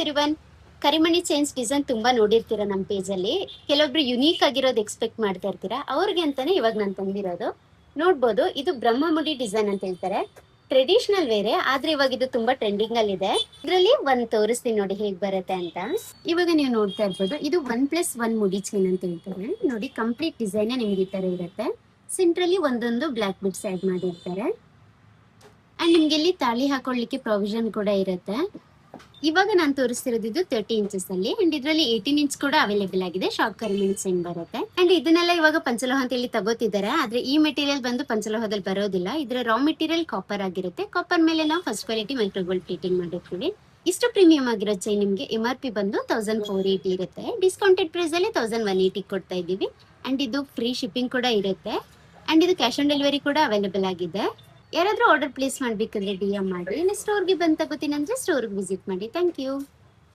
Everyone, ಕರಿಮಣಿ chains design ತುಂಬಾ ನೋಡಿರ್ತೀರಾ ನಮ್ಮ ಪೇಜಲ್ಲಿ. ಕೆಲವೊಬ್ರು ಯುನೀಕ್ ಆಗಿರೋದು ಎಕ್ಸ್ಪೆಕ್ಟ್ ಮಾಡ್ತಾ ಇರ್ತೀರಾ, ಅವ್ರಿಗೆ ಅಂತಾನೆ ಇವಾಗ ನಾನು ತಂದಿರೋದು. ನೋಡ್ಬೋದು, ಇದು ಬ್ರಹ್ಮಮುಡಿ ಡಿಸೈನ್ ಅಂತ ಹೇಳ್ತಾರೆ. ಟ್ರೆಡಿಷನಲ್ ವೇರೆ, ಆದ್ರೆ ಇವಾಗ ಇದು ತುಂಬಾ ಟ್ರೆಂಡಿಂಗ್ ಅಲ್ಲಿ ಇದೆ. ಇದರಲ್ಲಿ ಒಂದ್ ತೋರಿಸ್ತೀನಿ ನೋಡಿ ಹೇಗ್ ಬರುತ್ತೆ ಅಂತ. ಇವಾಗ ನೀವು ನೋಡ್ತಾ ಇರ್ಬೋದು, ಇದು 1+1 ಮುಡಿ ಚೈನ್ ಅಂತ ಹೇಳ್ತಾರೆ ನೋಡಿ. ಕಂಪ್ಲೀಟ್ ಡಿಸೈನ್ ನಿಮ್ಗೆ ಈ ತರ ಇರುತ್ತೆ. ಸೆಂಟ್ರಲ್ಲಿ ಒಂದೊಂದು ಬ್ಲಾಕ್ ಬಿಟ್ಸ್ ಆಡ್ ಮಾಡಿರ್ತಾರೆ. ಅಂಡ್ ನಿಮ್ಗೆ ಇಲ್ಲಿ ತಾಳಿ ಹಾಕೊಳ್ಳಿಕ್ಕೆ ಪ್ರಾವಿಷನ್ ಕೂಡ ಇರುತ್ತೆ. ಇವಾಗ ನಾನು ತೋರಿಸ್ತಿರೋದು ಇದು 30 ಇಂಚಸ್ ಅಲ್ಲಿ, ಅಂಡ್ ಇದರಲ್ಲಿ 18 ಇಂಚ್ ಕೂಡ ಅವೈಲೇಬಲ್ ಆಗಿದೆ. ಶಾರ್ಟ್ ಕರಿಮಣಿ ಚೈನ್ ಬರುತ್ತೆ. ಅಂಡ್ ಇದನ್ನೆಲ್ಲ ಇವಾಗ ಪಂಚಲೋಹ ಅಂತ ಹೇಳಿ ತಗೋತಿದ್ದಾರೆ, ಆದ್ರೆ ಈ ಮೆಟೀರಿಯಲ್ ಬಂದು ಪಂಚಲೋಹದಲ್ಲಿ ಬರೋದಿಲ್ಲ. ಇದರ ರಾ ಮೆಟೀರಿಯಲ್ ಕಾಪರ್ ಆಗಿರುತ್ತೆ. ಕಾಪರ್ ಮೇಲೆ ನಾವು ಫಸ್ಟ್ ಕ್ವಾಲಿಟಿ ಮೈಕ್ರೋಗೋಲ್ಡ್ ಪ್ಲೇಟಿಂಗ್ ಮಾಡಿರ್ತೀವಿ. ಇಷ್ಟು ಪ್ರೀಮಿಯಂ ಆಗಿರೋ ಚೈನ್ ನಿಮ್ಗೆ MRP ಬಂದು 1480 ಇರುತ್ತೆ. ಡಿಸ್ಕೌಂಟೆಡ್ ಪ್ರೈಸ್ ಅಲ್ಲಿ 1180 ಕೊಡ್ತಾ ಇದೀವಿ. ಅಂಡ್ ಇದು ಫ್ರೀ ಶಿಪ್ಪಿಂಗ್ ಕೂಡ ಇರುತ್ತೆ. ಅಂಡ್ ಇದು ಕ್ಯಾಶ್ ಆನ್ ಡೆಲಿವರಿ ಕೂಡ ಅವೈಲೇಬಲ್ ಆಗಿದೆ. ಯಾರಾದ್ರೂ ಆರ್ಡರ್ ಪ್ಲೇಸ್ ಮಾಡ್ಬೇಕಾದ್ರೆ DM ಮಾಡಿ. ಇಲ್ಲ ಸ್ಟೋರ್ಗೆ ಬಂದು ತಗೋತೀನಿ ಅಂದ್ರೆ ಸ್ಟೋರ್ಗೆ ವಿಸಿಟ್ ಮಾಡಿ. Thank you.